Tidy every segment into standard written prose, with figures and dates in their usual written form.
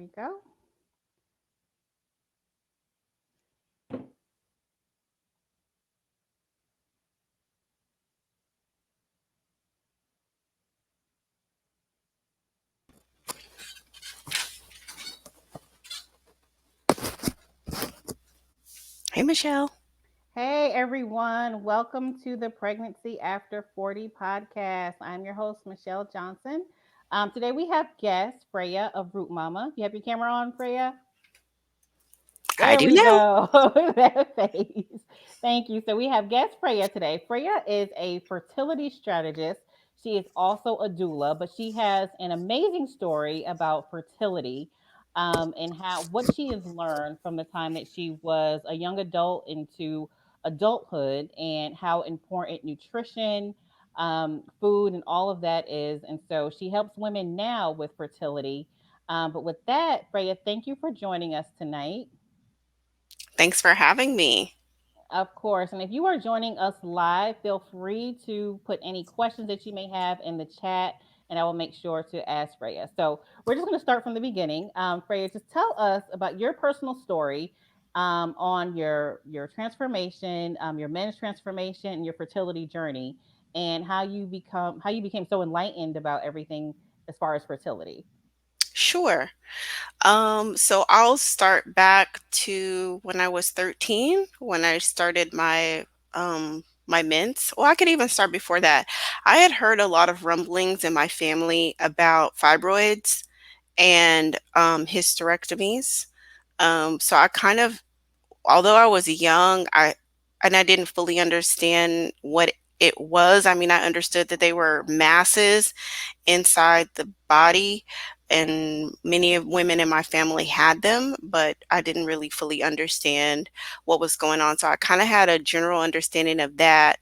we go. Hey, Michelle. Hey everyone, welcome to the Pregnancy After 40 podcast. I'm your host, Michelle Johnson. Today we have guest Freya of RootMama. You have your camera on, Freya? I There do we now. go. That face. Thank you. So we have guest Freya today. Freya is a fertility strategist. She is also a doula, but she has an amazing story about fertility and how what she has learned from the time that she was a young adult into adulthood and how important nutrition, food, and all of that is. And so she helps women now with fertility. But with that, Freya, thank you for joining us tonight. Thanks for having me. Of course. And if you are joining us live, feel free to put any questions that you may have in the chat, and I will make sure to ask Freya. So we're just going to start from the beginning. Freya, just tell us about your personal story on your transformation, your men's transformation, and your fertility journey, and how you became so enlightened about everything as far as fertility. Sure. So I'll start back to when I was 13, when I started my mints. Well, I could even start before that. I had heard a lot of rumblings in my family about fibroids and hysterectomies. So I kind of, although I was young, I didn't fully understand what it was. I mean, I understood that they were masses inside the body, and many of women in my family had them, but I didn't really fully understand what was going on. So I kind of had a general understanding of that.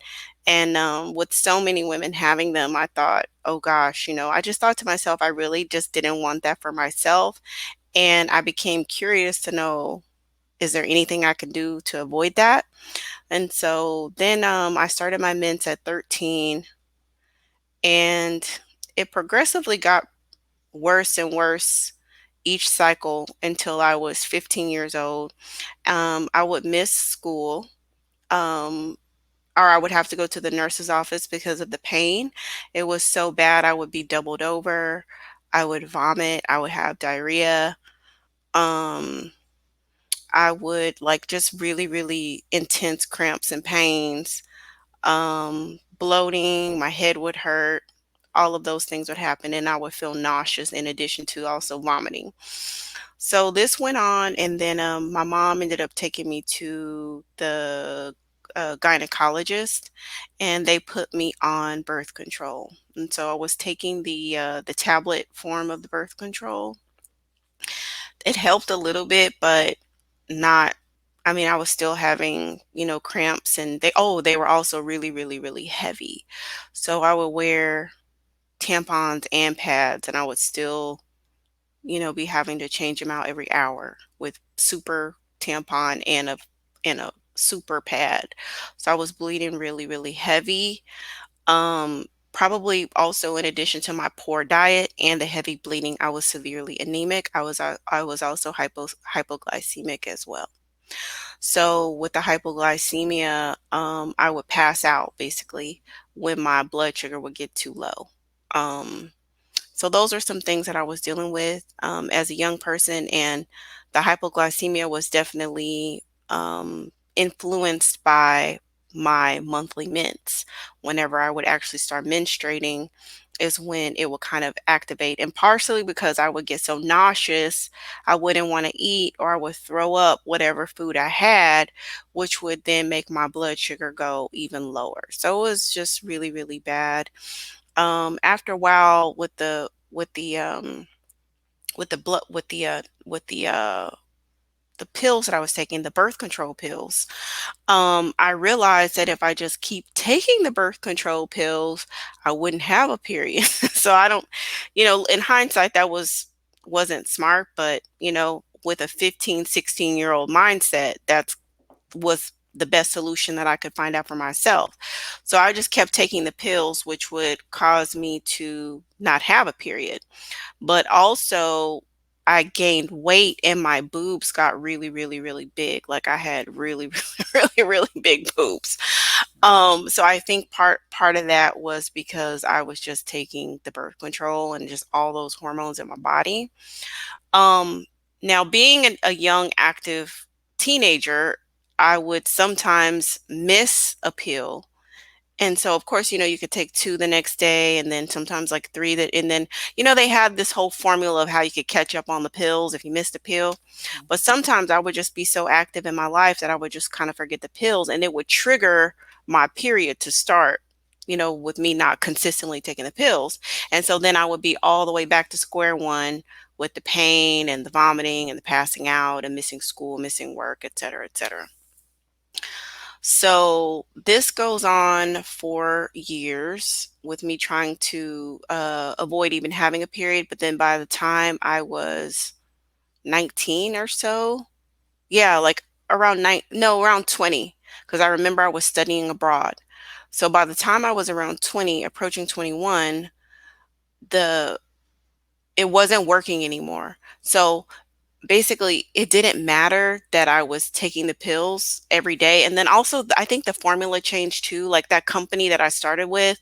And with so many women having them, I thought, oh gosh, I just thought to myself, I really just didn't want that for myself. And I became curious to know, is there anything I can do to avoid that? And so then I started my mints at 13, and it progressively got worse and worse each cycle until I was 15 years old. I would miss school, um, or I would have to go to the nurse's office because of the pain. It was so bad, I would be doubled over. I would vomit. I would have diarrhea. Um, I would like just really, really intense cramps and pains, bloating, my head would hurt. All of those things would happen, and I would feel nauseous in addition to also vomiting. So this went on, and then my mom ended up taking me to the gynecologist, and they put me on birth control. And so I was taking the tablet form of the birth control. It helped a little bit, but not. I mean, I was still having, cramps, and they were also really, really, really heavy. So I would wear tampons and pads, and I would still, be having to change them out every hour with super tampon and a super pad. So I was bleeding really, really heavy. Probably also in addition to my poor diet and the heavy bleeding, I was severely anemic. I was also hypoglycemic as well. So with the hypoglycemia, I would pass out basically when my blood sugar would get too low. Um, so those are some things that I was dealing with as a young person, and the hypoglycemia was definitely influenced by my monthly mints. Whenever I would actually start menstruating, is when it would kind of activate, and partially because I would get so nauseous, I wouldn't want to eat, or I would throw up whatever food I had, which would then make my blood sugar go even lower. So it was just really, really bad. After a while, with the blood with the pills that I was taking, the birth control pills, I realized that if I just keep taking the birth control pills, I wouldn't have a period. So I don't, in hindsight, that wasn't smart, but with a 15, 16-year-old mindset, that's was the best solution that I could find out for myself. So I just kept taking the pills, which would cause me to not have a period. But also, I gained weight and my boobs got really, really, really big. Like I had really, really, really big boobs. So I think part of that was because I was just taking the birth control and just all those hormones in my body. Um, Now being a young active teenager, I would sometimes miss a pill, and so, of course, you could take 2 the next day and then sometimes like 3 that and then, they had this whole formula of how you could catch up on the pills if you missed a pill. But sometimes I would just be so active in my life that I would just kind of forget the pills and it would trigger my period to start, with me not consistently taking the pills. And so then I would be all the way back to square one with the pain and the vomiting and the passing out and missing school, missing work, et cetera, et cetera. So this goes on for years with me trying to avoid even having a period. But then by the time I was 19 or so, yeah, like around no, around 20, because I remember I was studying abroad. So by the time I was around 20, approaching 21, the it wasn't working anymore. So basically, it didn't matter that I was taking the pills every day, and then also, I think the formula changed too, like, that company that I started with,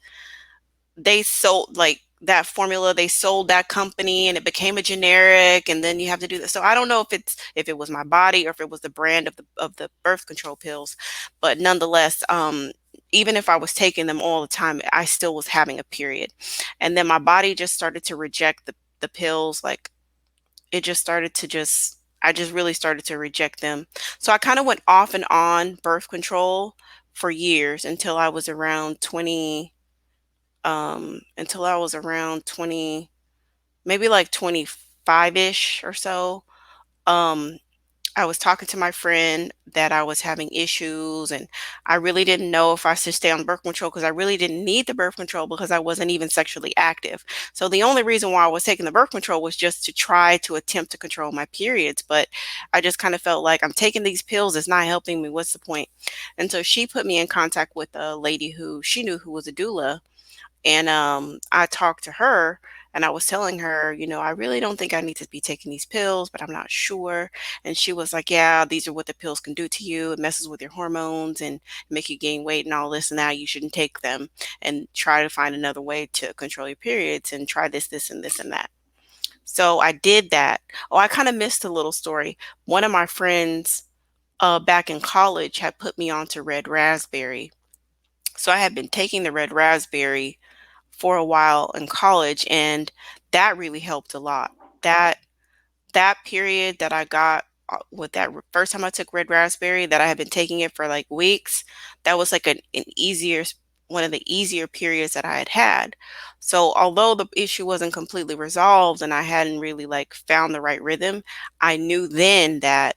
they sold, like, that formula, they sold that company, and it became a generic, and then you have to do this. So I don't know if it was my body or if it was the brand of the birth control pills, but nonetheless, even if I was taking them all the time, I still was having a period, and then my body just started to reject the pills, like, it just started to just I just really started to reject them. So I kind of went off and on birth control for years until I was around 20, maybe like 25ish or so. Um I was talking to my friend that I was having issues, and I really didn't know if I should stay on birth control because I really didn't need the birth control because I wasn't even sexually active. So the only reason why I was taking the birth control was just to try to attempt to control my periods. But I just kind of felt like I'm taking these pills, it's not helping me. What's the point? And so she put me in contact with a lady who she knew who was a doula, and I talked to her and I was telling her, I really don't think I need to be taking these pills, but I'm not sure. And she was like, yeah, these are what the pills can do to you. It messes with your hormones and make you gain weight and all this and that. You shouldn't take them, and try to find another way to control your periods and try this, and this, and that. So I did that. Oh, I kind of missed a little story. One of my friends back in college had put me onto red raspberry. So I had been taking the red raspberry for a while in college, and that really helped a lot. That that period that I got with that first time I took red raspberry, that I had been taking it for like weeks, that was like an easier one of the easier periods that I had had. So although the issue wasn't completely resolved and I hadn't really like found the right rhythm, I knew then that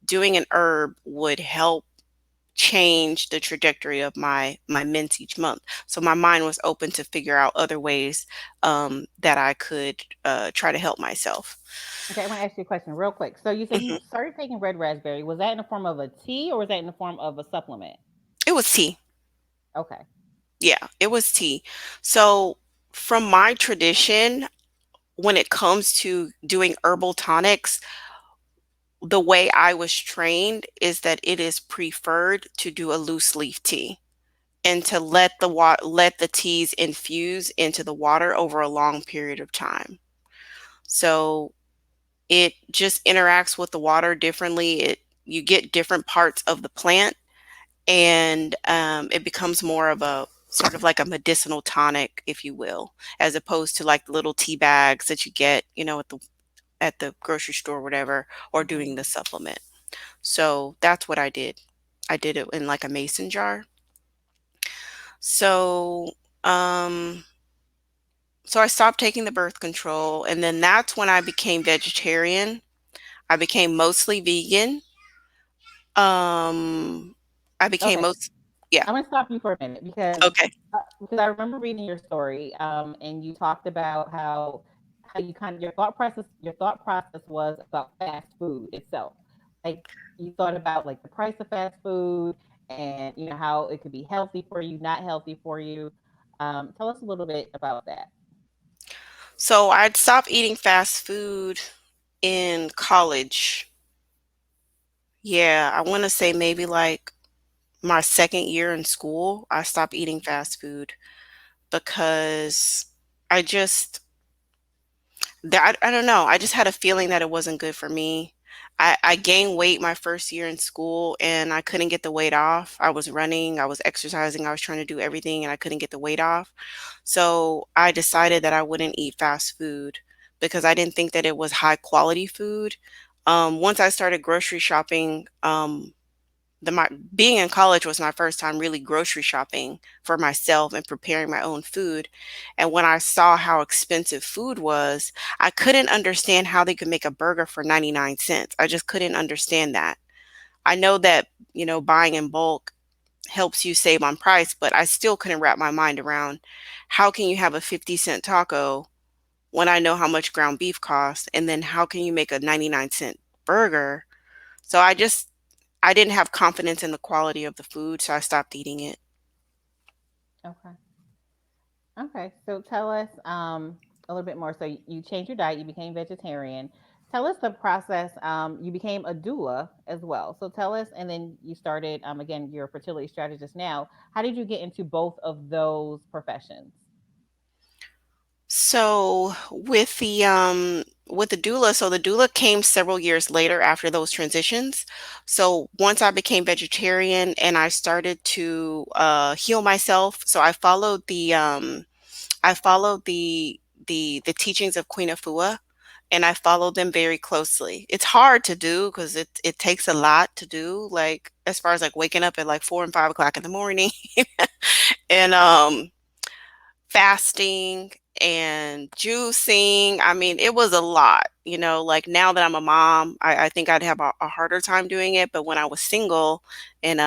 doing an herb would help change the trajectory of my mints each month. So my mind was open to figure out other ways that I could try to help myself. Okay, I want to ask you a question real quick. So you said Mhm. you started taking red raspberry. Was that in the form of a tea or was that in the form of a supplement? It was tea. Okay. Yeah, it was tea. So from my tradition, when it comes to doing herbal tonics, the way I was trained is that it is preferred to do a loose leaf tea and to let the teas infuse into the water over a long period of time. So it just interacts with the water differently. You get different parts of the plant, and it becomes more of a sort of like a medicinal tonic, if you will, as opposed to like the little tea bags that you get, at the grocery store, or whatever, or Hmm. doing the supplement. So that's what I did. I did it in like a mason jar. So um, so I stopped taking the birth control, and then that's when I became vegetarian. I became mostly vegan. Um, I became Okay. most Yeah, I'm gonna stop you for a minute okay. because I remember reading your story, and you talked about how you kind of your thought process was about fast food itself. Like you thought about like the price of fast food and how it could be healthy for you, not healthy for you. Tell us a little bit about that. So I'd stopped eating fast food. in college. Yeah, I want to say maybe like my second year in school, I stopped eating fast food because I just I don't know. I just had a feeling that it wasn't good for me. I gained weight my first year in school and I couldn't get the weight off. I was running, I was exercising, I was trying to do everything and I couldn't get the weight off. So I decided that I wouldn't eat fast food because I didn't think that it was high quality food. Once I started grocery shopping, being in college was my first time really grocery shopping for myself and preparing my own food. And when I saw how expensive food was, I couldn't understand how they could make a burger for 99 cents. I just couldn't understand that. I know that, buying in bulk helps you save on price, but I still couldn't wrap my mind around how can you have a 50-cent taco when I know how much ground beef costs, and then how can you make a 99-cent burger? So I didn't have confidence in the quality of the food, so I stopped eating it. Okay. Okay. So tell us a little bit more. So you changed your diet, you became vegetarian. Tell us the process. You became a doula as well. So tell us, and then you started, again, you're a fertility strategist now. How did you get into both of those professions? So with the doula, so the doula came several years later after those transitions. So once I became vegetarian and I started to heal myself, so I followed the teachings of Queen Afua, and I followed them very closely. It's hard to do because it takes a lot to do, like as far as like waking up at like 4 and 5 o'clock in the morning and fasting and juicing. I mean, it was a lot, like now that I'm a mom, I think I'd have a harder time doing it. But when I was single and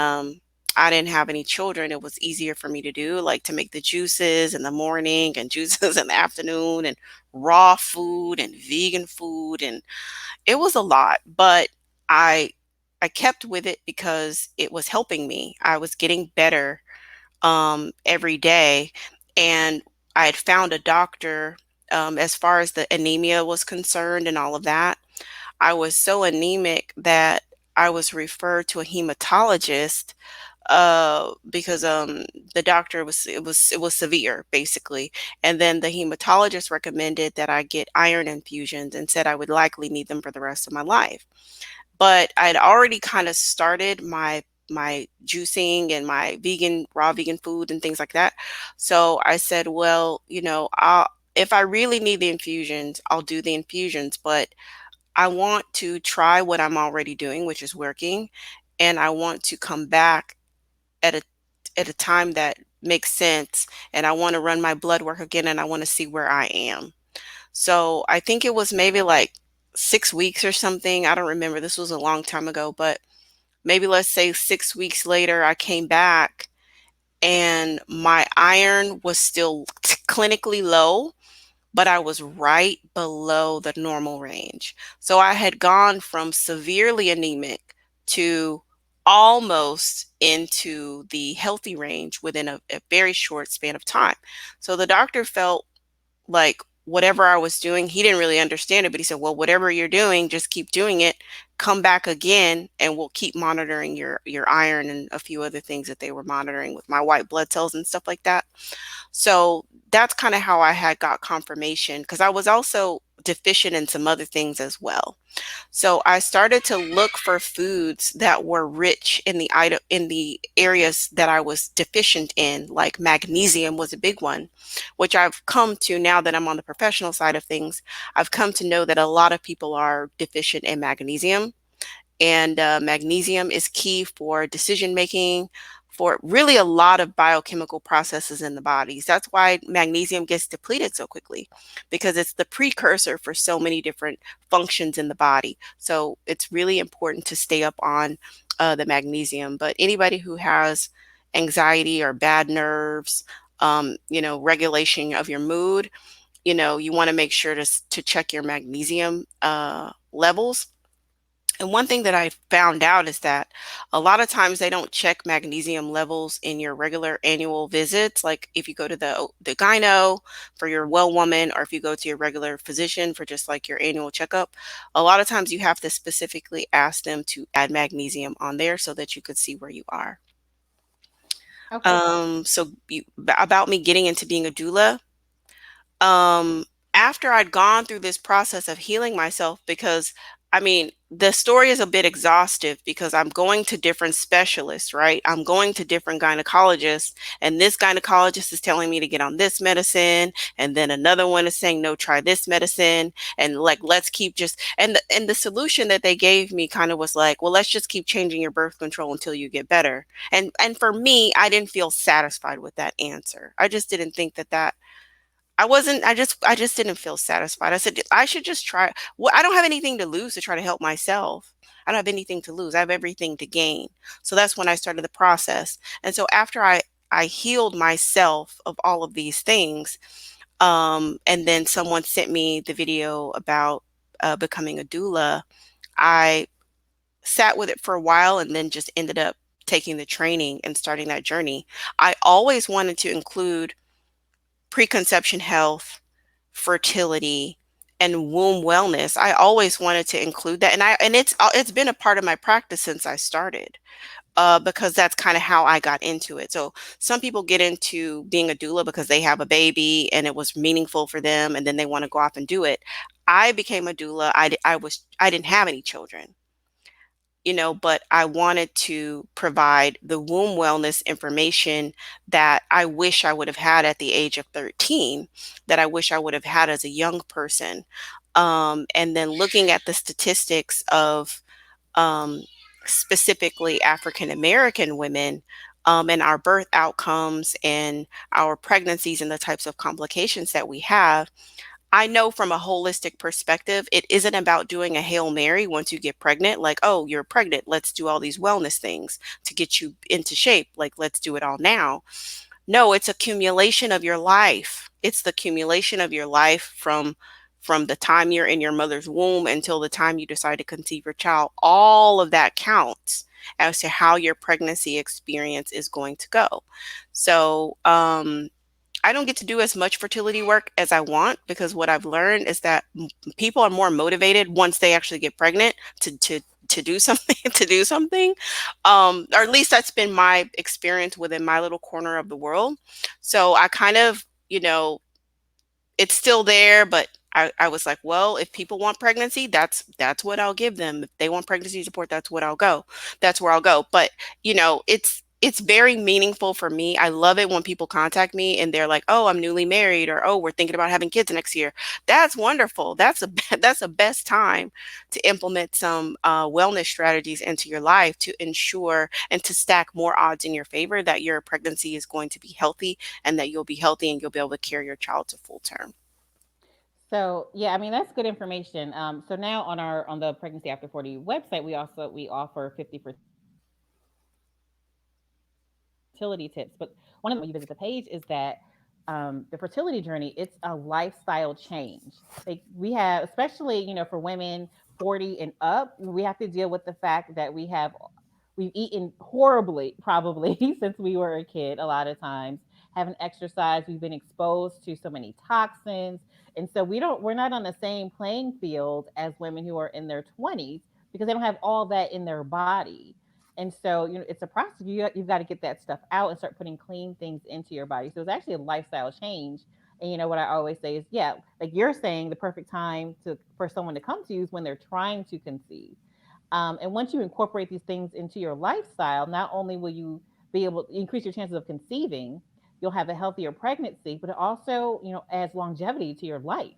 I didn't have any children, it was easier for me to do, like to make the juices in the morning and juices in the afternoon and raw food and vegan food. And it was a lot, but I I kept with it because it was helping me. I was getting better every day. And I had found a doctor as far as the anemia was concerned and all of that. I was so anemic that I was referred to a hematologist because the doctor was severe basically, and then the hematologist recommended that I get iron infusions and said I would likely need them for the rest of my life. But I'd already kind of started my juicing and my raw vegan food and things like that. So I said, well, if I really need the infusions, I'll do the infusions, but I want to try what I'm already doing, which is working, and I want to come back at a time that makes sense, and I want to run my blood work again, and I want to see where I am. So I think it was maybe like 6 weeks or something. I don't remember. This was a long time ago, but maybe let's say 6 weeks later, I came back and my iron was still clinically low, but I was right below the normal range. So I had gone from severely anemic to almost into the healthy range within a very short span of time. So the doctor felt like whatever I was doing, he didn't really understand it, but he said, "Well, whatever you're doing, just keep doing it. Come back again, and we'll keep monitoring your iron and a few other things that they were monitoring with my white blood cells and stuff like that." So that's kind of how I had got confirmation because I was also deficient in some other things as well. So I started to look for foods that were rich in the areas that I was deficient in, like magnesium was a big one, which I've come to now that I'm on the professional side of things. I've come to know that a lot of people are deficient in magnesium, and magnesium is key for decision making, for really a lot of biochemical processes in the bodies. That's why magnesium gets depleted so quickly, because it's the precursor for so many different functions in the body. So it's really important to stay up on the magnesium. But anybody who has anxiety or bad nerves, regulation of your mood, you want to make sure to check your magnesium levels. And one thing that I found out is that a lot of times they don't check magnesium levels in your regular annual visits. Like if you go to the gyno for your well woman, or if you go to your regular physician for just like your annual checkup, a lot of times you have to specifically ask them to add magnesium on there so that you could see where you are. Okay. About me getting into being a doula, um after I'd gone through this process of healing myself, because I mean, the story is a bit exhaustive because I'm going to different specialists, right? I'm going to different gynecologists, and this gynecologist is telling me to get on this medicine, and then another one is saying no, try this medicine, and like let's keep just and the solution that they gave me kind of was like, well, let's just keep changing your birth control until you get better. And for me, I didn't feel satisfied with that answer. I just didn't think that I wasn't I just didn't feel satisfied. I said, I should just try. Well, I don't have anything to lose to try to help myself. I don't have anything to lose. I have everything to gain. So that's when I started the process. And so after I healed myself of all of these things, and then someone sent me the video about becoming a doula. I sat with it for a while and then just ended up taking the training and starting that journey. I always wanted to include preconception health, fertility, and womb wellness. I always wanted to include that, and it's been a part of my practice since I started. Because that's kind of how I got into it. So some people get into being a doula because they have a baby and it was meaningful for them, and then they want to go off and do it. I became a doula. I didn't have any children, but I wanted to provide the womb wellness information that I wish I would have had at the age of 13, that I wish I would have had as a young person. And then looking at the statistics of um, specifically African American women, and our birth outcomes and our pregnancies and the types of complications that we have, I know from a holistic perspective, it isn't about doing a Hail Mary once you get pregnant, like, oh, you're pregnant. Let's do all these wellness things to get you into shape. Like, let's do it all now. No, it's accumulation of your life. It's the accumulation of your life from the time you're in your mother's womb until the time you decide to conceive your child. All of that counts as to how your pregnancy experience is going to go. So, I don't get to do as much fertility work as I want, because what I've learned is that people are more motivated once they actually get pregnant to do something to do something, or at least that's been my experience within my little corner of the world. So I kind of, it's still there, but I was like, well, if people want pregnancy, that's what I'll give them. If they want pregnancy support, that's what I'll go. That's where I'll go. But it's very meaningful for me. I love it when people contact me and they're like, oh, I'm newly married, or oh, we're thinking about having kids next year. That's wonderful. That's the best time to implement some wellness strategies into your life to ensure and to stack more odds in your favor that your pregnancy is going to be healthy, and that you'll be healthy and you'll be able to carry your child to full term. So yeah, I mean that's good information. So now on our on the Pregnancy After 40 website, we offer 50 fertility tips. But one of the things when you visit the page is that the fertility journey, it's a lifestyle change. Like we have, especially for women 40 and up, we have to deal with the fact that we've eaten horribly, probably since we were a kid. A lot of times, haven't exercised, we've been exposed to so many toxins, and so we're not on the same playing field as women who are in their 20s because they don't have all that in their body. And so, it's a process. You've got to get that stuff out and start putting clean things into your body. So it's actually a lifestyle change. And what I always say is, yeah, like you're saying, the perfect time for someone to come to you is when they're trying to conceive. And once you incorporate these things into your lifestyle, not only will you be able to increase your chances of conceiving, you'll have a healthier pregnancy, but it also, adds longevity to your life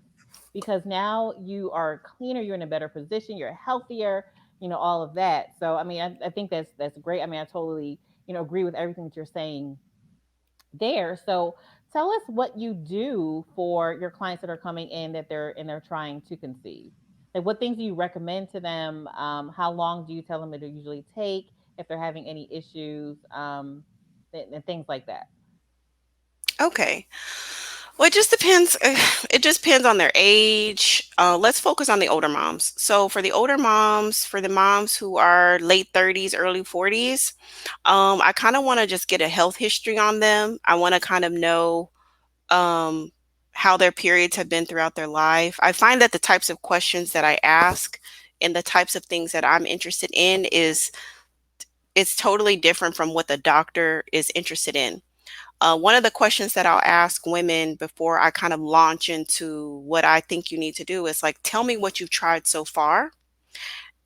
because now you are cleaner, you're in a better position, you're healthier, all of that. So, I mean, I think that's great. I mean, I totally, agree with everything that you're saying there. So, tell us what you do for your clients that are coming in that they're trying to conceive. Like, what things do you recommend to them? How long do you tell them it'll usually take if they're having any issues, and things like that? Okay. Well, it just depends. It just depends on their age. Let's focus on the older moms. So, for the older moms, for the moms who are late 30s, early 40s, I kind of want to just get a health history on them. I want to kind of know um, how their periods have been throughout their life. I find that the types of questions that I ask and the types of things that I'm interested in is it's totally different from what the doctor is interested in. One of the questions that I'll ask women before I kind of launch into what I think you need to do is like, tell me what you've tried so far.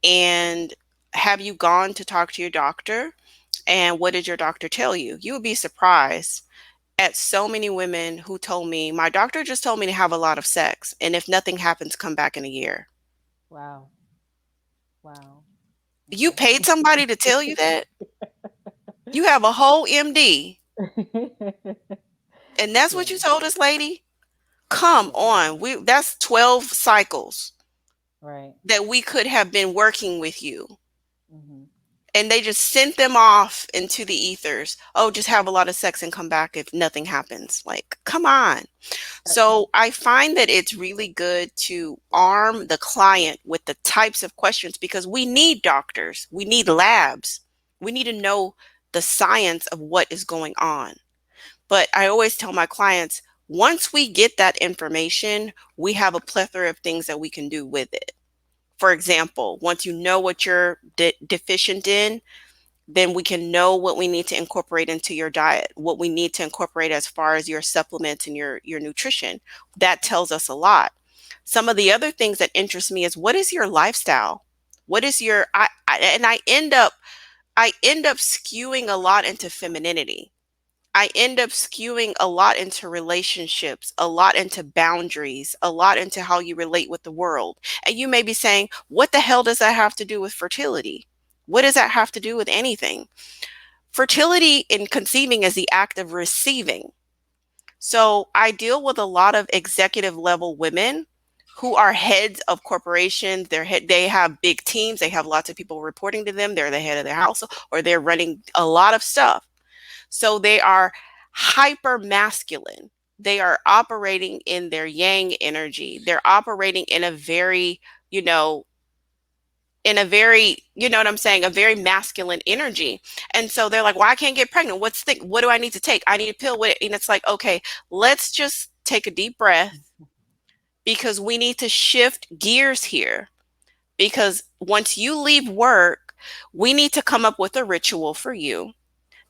And have you gone to talk to your doctor? And what did your doctor tell you? You would be surprised at so many women who told me, my doctor just told me to have a lot of sex. And if nothing happens, come back in a year. Wow. Wow. You Okay. paid somebody to tell you that? You have a whole MD. And that's what Yeah. you told us, lady? Come Yeah. on. That's 12 cycles Right. that we could have been working with you. Hmm. And they just sent them off into the ethers. Oh, just have a lot of sex and come back if nothing happens. Like, come on. So I find that it's really good to arm the client with the types of questions because we need doctors, we need labs, we need to know the science of what is going on. But I always tell my clients, once we get that information, we have a plethora of things that we can do with it. For example, once you know what you're deficient in, then we can know what we need to incorporate into your diet, what we need to incorporate as far as your supplements and your nutrition. That tells us a lot. Some of the other things that interest me is what is your lifestyle? What is your and I end up skewing a lot into femininity. I end up skewing a lot into relationships, a lot into boundaries, a lot into how you relate with the world. And you may be saying, what the hell does that have to do with fertility? What does that have to do with anything? Fertility in conceiving is the act of receiving. So I deal with a lot of executive level women who are heads of corporations. They have big teams. They have lots of people reporting to them. They're the head of their house or they're running a lot of stuff. So they are hyper masculine. They are operating in their yang energy. They're operating in a very, you know, you know what I'm saying, a very masculine energy. And so they're like, well, I can't get pregnant. What do I need to take? I need a pill with it. And it's like, okay, let's just take a deep breath because we need to shift gears here. Because once you leave work, we need to come up with a ritual for you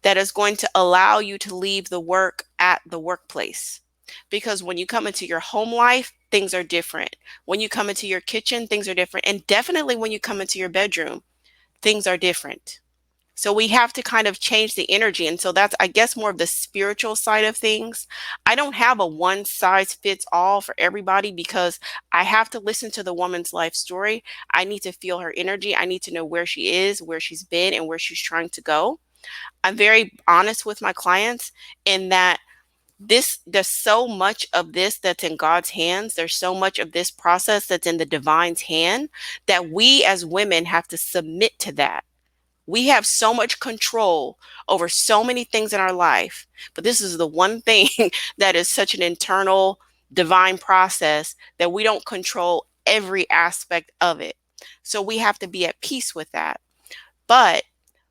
that is going to allow you to leave the work at the workplace. Because when you come into your home life, things are different. When you come into your kitchen, things are different. And definitely when you come into your bedroom, things are different. So we have to kind of change the energy. And so that's, I guess, more of the spiritual side of things. I don't have a one size fits all for everybody because I have to listen to the woman's life story. I need to feel her energy. I need to know where she is, where she's been, and where she's trying to go. I'm very honest with my clients in that there's so much of this that's in God's hands. There's so much of this process that's in the divine's hand that we as women have to submit to that. We have so much control over so many things in our life, but this is the one thing that is such an internal divine process that we don't control every aspect of it. So we have to be at peace with that. But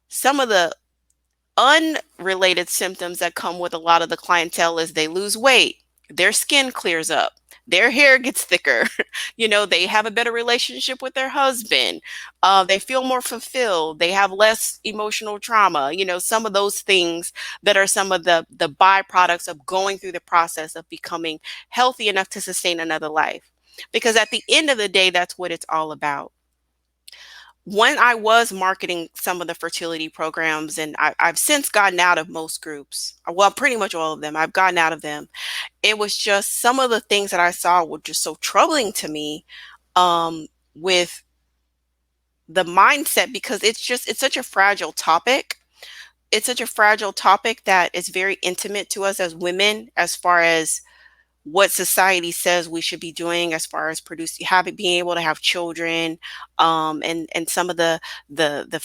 some of the unrelated symptoms that come with a lot of the clientele is they lose weight, their skin clears up, their hair gets thicker, they have a better relationship with their husband, they feel more fulfilled, they have less emotional trauma, some of those things that are some of the byproducts of going through the process of becoming healthy enough to sustain another life. Because at the end of the day, that's what it's all about. When I was marketing some of the fertility programs, and I've since gotten out of most groups, well, pretty much all of them, I've gotten out of them. It was just some of the things that I saw were just so troubling to me with the mindset because it's such a fragile topic. It's such a fragile topic that is very intimate to us as women, as far as what society says we should be doing as far as being able to have children, and some of the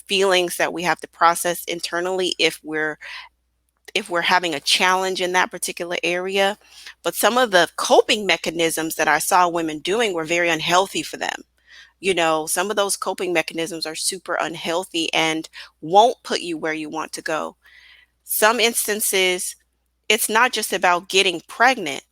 feelings that we have to process internally if we're if we're having a challenge in that particular area. But some of the coping mechanisms that I saw women doing were very unhealthy for them. You know, some of those coping mechanisms are super unhealthy and won't put you where you want to go. Some instances, it's not just about getting pregnant,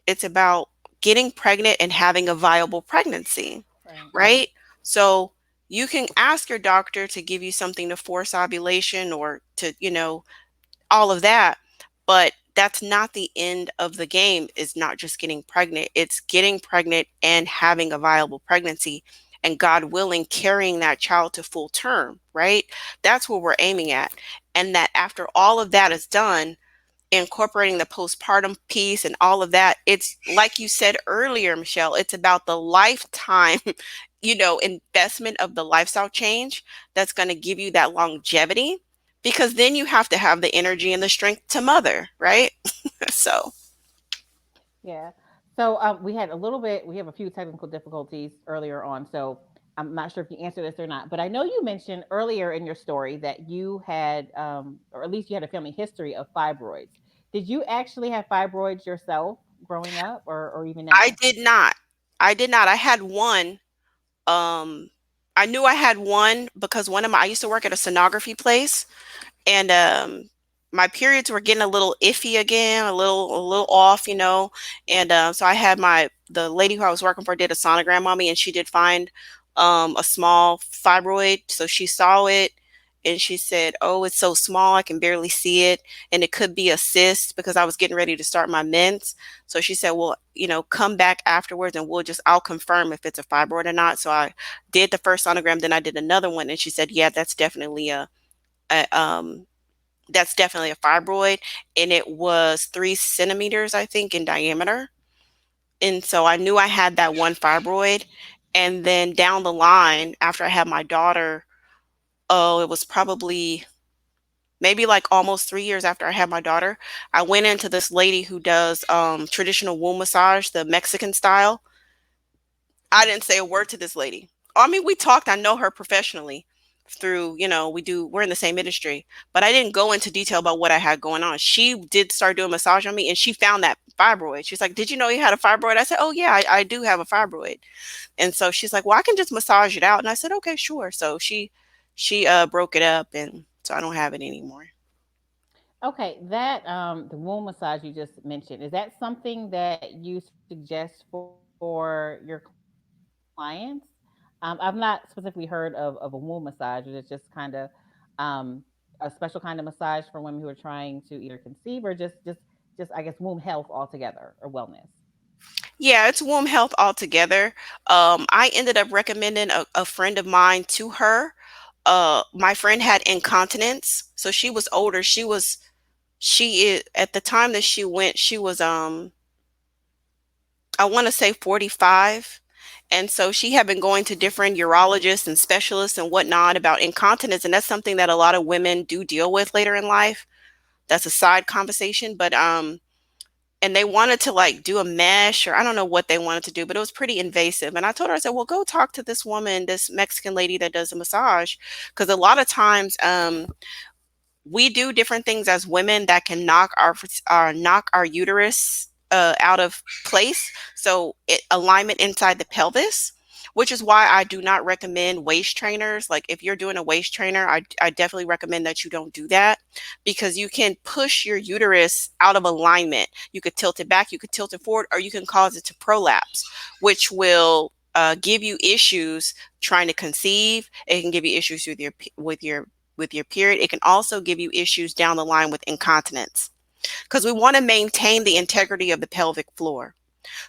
it's about getting pregnant and having a viable pregnancy, Right. right? So you can ask your doctor to give you something to force ovulation or to, all of that, but that's not the end of the game. Is not just getting pregnant, it's getting pregnant and having a viable pregnancy, and God willing, carrying that child to full term, right? That's what we're aiming at. And that after all of that is done, incorporating the postpartum piece and all of that, it's like you said earlier, Michelle, it's about the lifetime, investment of the lifestyle change that's going to give you that longevity, because then you have to have the energy and the strength to mother, right? So, Yeah. So we have a few technical difficulties earlier on. So I'm not sure if you answered this or not, but I know you mentioned earlier in your story that you had, or at least you had a family history of fibroids. Did you actually have fibroids yourself growing up, or even I now? did not. I did not. I had one. Um, I knew I had one because I used to work at a sonography place, and my periods were getting a little iffy again, a little off, and so I had the lady who I was working for did a sonogram on me, and she did find a small fibroid. So she saw it and she said, oh, it's so small I can barely see it, and it could be a cyst, because I was getting ready to start my mens. So she said, well, come back afterwards and I'll confirm if it's a fibroid or not. So I did the first sonogram, then I did another one, and she said, yeah, a um that's definitely a fibroid, and it was 3 centimeters, I think, in diameter. And so I knew I had that one fibroid. And then down the line, after I had my daughter, oh, it was probably maybe like almost 3 years after I had my daughter, I went into this lady who does traditional womb massage, the Mexican style. I didn't say a word to this lady. I mean, we talked. I know her professionally through, we're in the same industry, but I didn't go into detail about what I had going on. She did start doing massage on me, and she found that fibroid. She's like, did you know you had a fibroid? I said, oh, yeah, I do have a fibroid. And so she's like, well, I can just massage it out. And I said, okay, sure. So she broke it up, and so I don't have it anymore. Okay, that the womb massage you just mentioned, is that something that you suggest for your clients? I've not specifically heard of a womb massage. It's just kind of a special kind of massage for women who are trying to either conceive or just I guess womb health altogether or wellness. Yeah, it's womb health altogether. I ended up recommending a friend of mine to her. My friend had incontinence, so she was older. She is at the time that she went, she was I want to say 45. And so she had been going to different urologists and specialists and whatnot about incontinence, and that's something that a lot of women do deal with later in life. That's a side conversation, but and they wanted to like do a mesh, or I don't know what they wanted to do, but it was pretty invasive. And I told her, I said, well, go talk to this woman, this Mexican lady that does a massage, because a lot of times we do different things as women that can knock our uterus out of place. So alignment inside the pelvis, which is why I do not recommend waist trainers. Like if you're doing a waist trainer, I definitely recommend that you don't do that, because you can push your uterus out of alignment. You could tilt it back, you could tilt it forward, or you can cause it to prolapse, which will give you issues trying to conceive. It can give you issues with your period. It can also give you issues down the line with incontinence, because we want to maintain the integrity of the pelvic floor.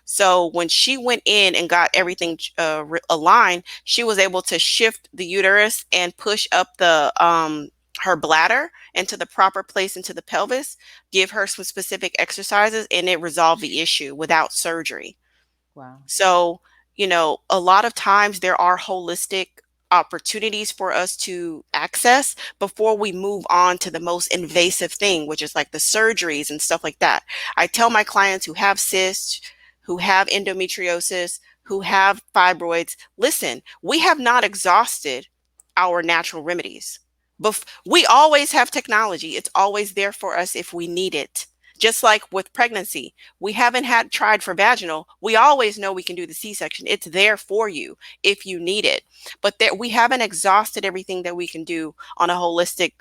So when she went in and got everything aligned, she was able to shift the uterus and push up the her bladder into the proper place into the pelvis, give her some specific exercises, and it resolved the issue without surgery. Wow. So, a lot of times there are holistic opportunities for us to access before we move on to the most invasive thing, which is like the surgeries and stuff like that. I tell my clients who have cysts, who have endometriosis, who have fibroids, listen, we have not exhausted our natural remedies. We always have technology. It's always there for us if we need it. Just like with pregnancy, we haven't had tried for vaginal. We always know we can do the C-section. It's there for you if you need it. But there, we haven't exhausted everything that we can do on a holistic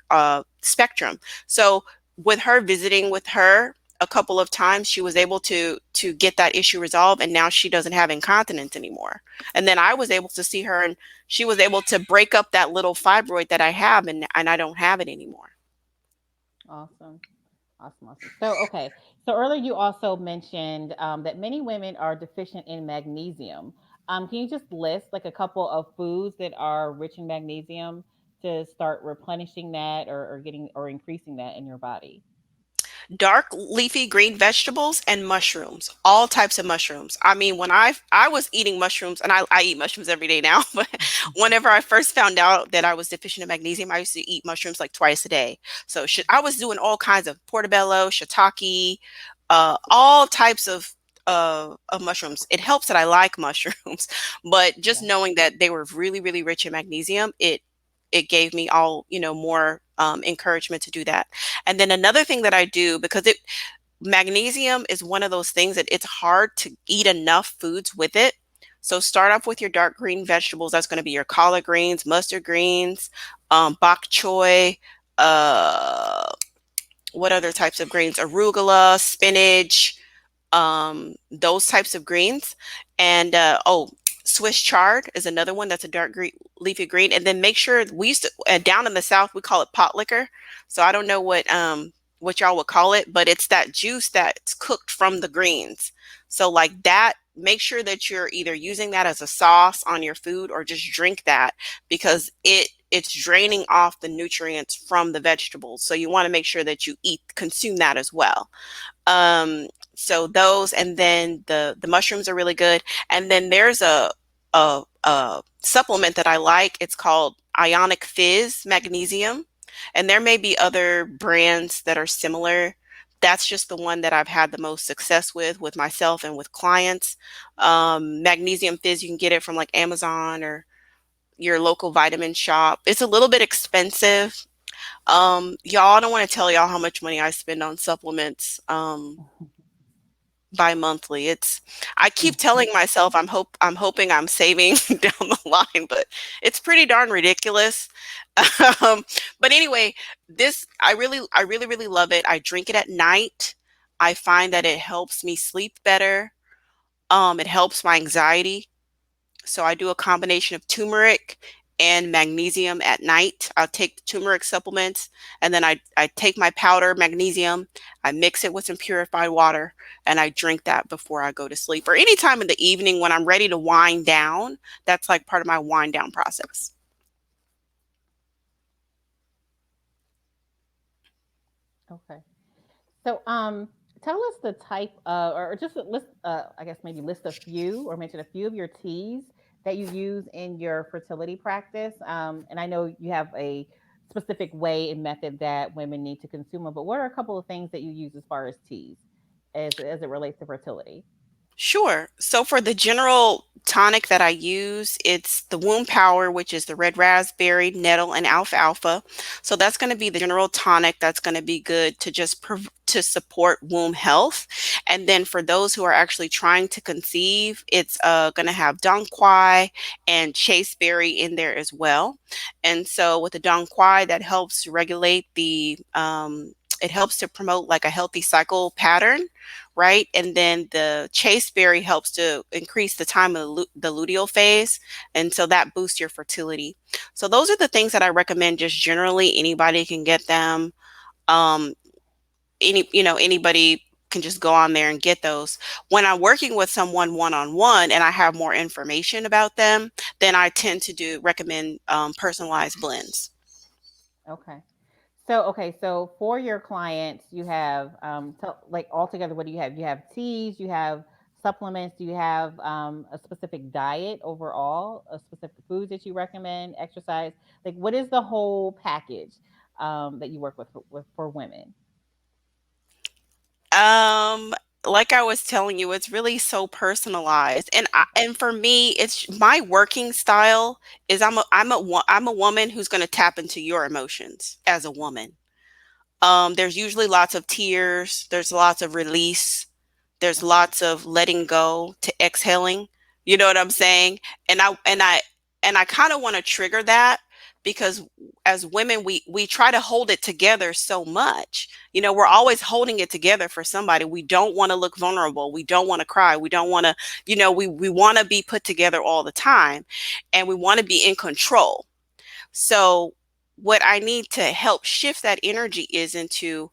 spectrum. So with her visiting with her a couple of times, she was able to get that issue resolved, and now she doesn't have incontinence anymore. And then I was able to see her, and she was able to break up that little fibroid that I have, and I don't have it anymore. Awesome. Awesome. Awesome. So, okay. So earlier you also mentioned that many women are deficient in magnesium. Can you just list like a couple of foods that are rich in magnesium to start replenishing that or getting or increasing that in your body? Dark leafy green vegetables and mushrooms, all types of mushrooms. I mean, when I was eating mushrooms, and I eat mushrooms every day now, but whenever I first found out that I was deficient in magnesium, I used to eat mushrooms like twice a day. So I was doing all kinds of portobello, shiitake, all types of mushrooms. It helps that I like mushrooms, but just Yeah. knowing that they were really, really rich in magnesium, it gave me all, more encouragement to do that. And then another thing that I do, because it magnesium is one of those things that it's hard to eat enough foods with it. So start off with your dark green vegetables. That's going to be your collard greens, mustard greens, bok choy, uh, what other types of greens? Arugula, spinach, those types of greens. And Swiss chard is another one that's a dark green, leafy green. And then make sure we used to down in the South we call it pot liquor. So I don't know what y'all would call it, but it's that juice that's cooked from the greens. So like that, make sure that you're either using that as a sauce on your food or just drink that because it's draining off the nutrients from the vegetables. So you want to make sure that you consume that as well. Um, so those, and then the mushrooms are really good. And then there's a supplement that I like. It's called Ionic Fizz Magnesium, and there may be other brands that are similar. That's just the one that I've had the most success with myself and with clients. Magnesium Fizz, you can get it from like Amazon or your local vitamin shop. It's a little bit expensive. Y'all, I don't want to tell y'all how much money I spend on supplements bi-monthly. I keep telling myself I'm hoping I'm saving down the line, but it's pretty darn ridiculous. Um, but anyway, this I really love it. I drink it at night. I find that it helps me sleep better. It helps my anxiety. So I do a combination of turmeric and magnesium at night. I'll take the turmeric supplements, and then I take my powder magnesium, I mix it with some purified water, and I drink that before I go to sleep or anytime in the evening when I'm ready to wind down. That's like part of my wind down process. Okay. So, tell us the type of, or just a list, I guess maybe list a few or mention a few of your teas that you use in your fertility practice. And I know you have a specific way and method that women need to consume them, but what are a couple of things that you use as far as teas as it relates to fertility? Sure. So for the general tonic that I use, it's the womb power, which is the red raspberry, nettle, and alfalfa. So that's going to be the general tonic that's going to be good to to support womb health. And then for those who are actually trying to conceive, it's going to have dong quai and chasteberry in there as well. And so with the dong quai, that helps regulate it helps to promote like a healthy cycle pattern, right? And then the chasteberry helps to increase the time of the luteal phase, and so that boosts your fertility. So those are the things that I recommend. Just generally, anybody can get them. Um, anybody can just go on there and get those. When I'm working with someone one on one, and I have more information about them, then I tend to do recommend personalized blends. Okay. So for your clients, you have like altogether, what do you have? You have teas, you have supplements, do you have a specific diet overall, a specific foods that you recommend, exercise? Like, what is the whole package that you work with for women? like I was telling you, it's really so personalized. And for me, it's my working style is I'm a woman who's going to tap into your emotions as a woman. There's usually lots of tears, there's lots of release, there's Okay. lots of letting go to exhaling. You know what I'm saying? And I kind of want to trigger that because as women we try to hold it together so much. We're always holding it together for somebody. We don't want to look vulnerable. We don't want to cry. We don't want to, we want to be put together all the time, and we want to be in control. So what I need to help shift that energy is into,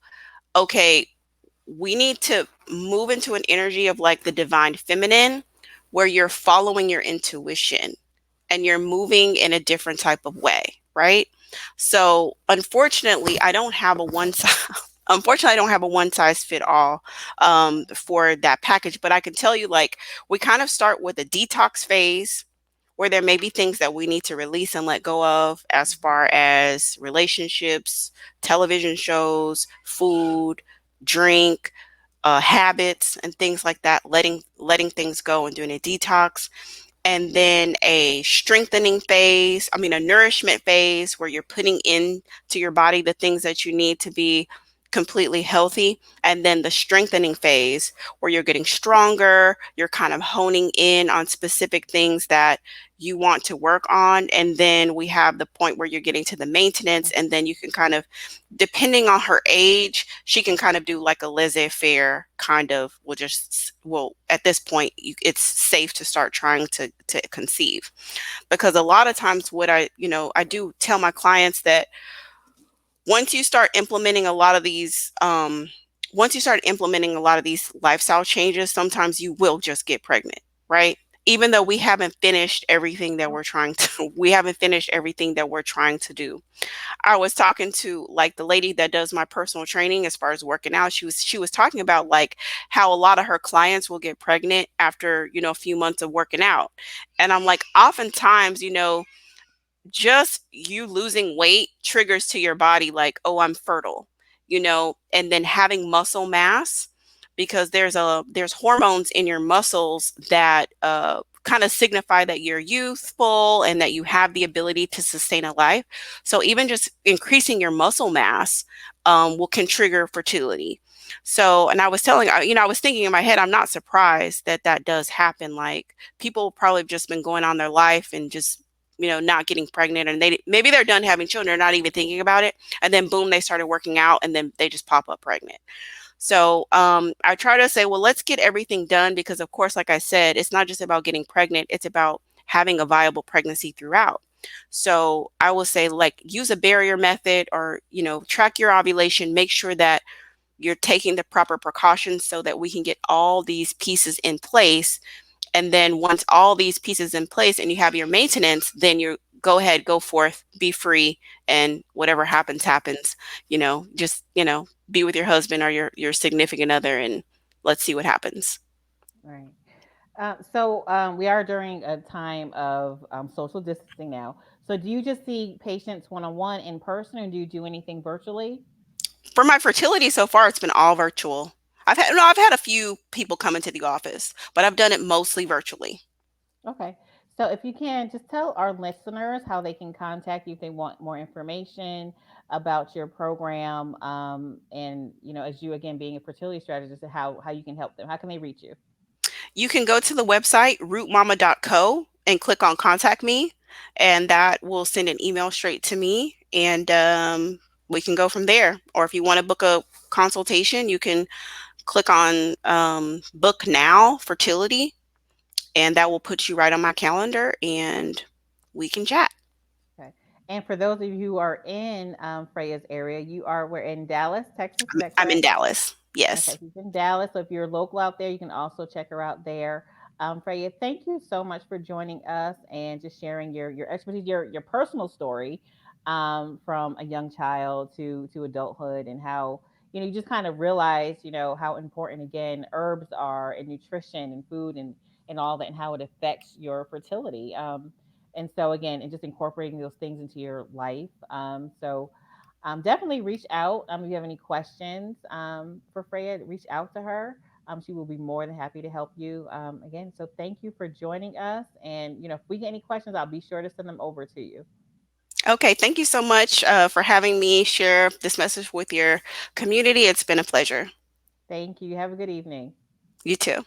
okay, we need to move into an energy of like the divine feminine, where you're following your intuition and you're moving in a different type of way, right? So unfortunately, I don't have a one size. Unfortunately, I don't have a one size fit all for that package, but I can tell you, like, we kind of start with a detox phase where there may be things that we need to release and let go of, as far as relationships, television shows, food, drink, habits, and things like that. Letting things go and doing a detox, and then a strengthening phase, a nourishment phase where you're putting in to your body the things that you need to be completely healthy, and then the strengthening phase where you're getting stronger, you're kind of honing in on specific things that you want to work on, and then we have the point where you're getting to the maintenance, and then you can kind of, depending on her age, she can kind of do like a laissez-faire kind of, well, at this point it's safe to start trying to conceive. Because a lot of times what I do tell my clients that once you start implementing a lot of these once you start implementing a lot of these lifestyle changes, sometimes you will just get pregnant, right? Even though we haven't finished everything that we're trying to do. I was talking to like the lady that does my personal training as far as working out. She was talking about like how a lot of her clients will get pregnant after, a few months of working out. And I'm like, oftentimes, just you losing weight triggers to your body like, oh, I'm fertile, and then having muscle mass, because there's hormones in your muscles that kind of signify that you're youthful and that you have the ability to sustain a life. So even just increasing your muscle mass can trigger fertility. So, and I was telling, I was thinking in my head, I'm not surprised that that does happen. Like, people probably have just been going on their life and just, not getting pregnant, and maybe they're done having children, they're not even thinking about it, and then boom, they started working out, and then they just pop up pregnant. So I try to say, well, let's get everything done, because of course, like I said, it's not just about getting pregnant, it's about having a viable pregnancy throughout. So I will say, like, use a barrier method, or track your ovulation, make sure that you're taking the proper precautions so that we can get all these pieces in place. And then once all these pieces in place and you have your maintenance, then you go ahead, go forth, be free, and whatever happens, happens. Just, be with your husband or your significant other, and let's see what happens. Right. So we are during a time of social distancing now. So do you just see patients one on one in person, or do you do anything virtually? For my fertility so far, it's been all virtual. I've had a few people come into the office, but I've done it mostly virtually. Okay. So if you can just tell our listeners how they can contact you if they want more information about your program, and as you again being a fertility strategist, how you can help them. How can they reach you? You can go to the website rootmama.co and click on contact me, and that will send an email straight to me, and we can go from there. Or if you want to book a consultation, you can click on book now fertility, and that will put you right on my calendar, and we can chat. Okay. And for those of you who are in Freya's area, we're in Dallas, Texas. Is that I'm in correct? Dallas. Okay, Yes. she's in Dallas. So if you're local out there, you can also check her out there. Freya, thank you so much for joining us and just sharing your expertise, your personal story, from a young child to adulthood, and how you just kind of realize how important again herbs are, and nutrition and food, and all that, and how it affects your fertility. And so again, and just incorporating those things into your life. Definitely reach out. If you have any questions for Freya, reach out to her. She will be more than happy to help you. Again, so thank you for joining us. And if we get any questions, I'll be sure to send them over to you. Okay, thank you so much for having me share this message with your community. It's been a pleasure. Thank you. Have a good evening. You too.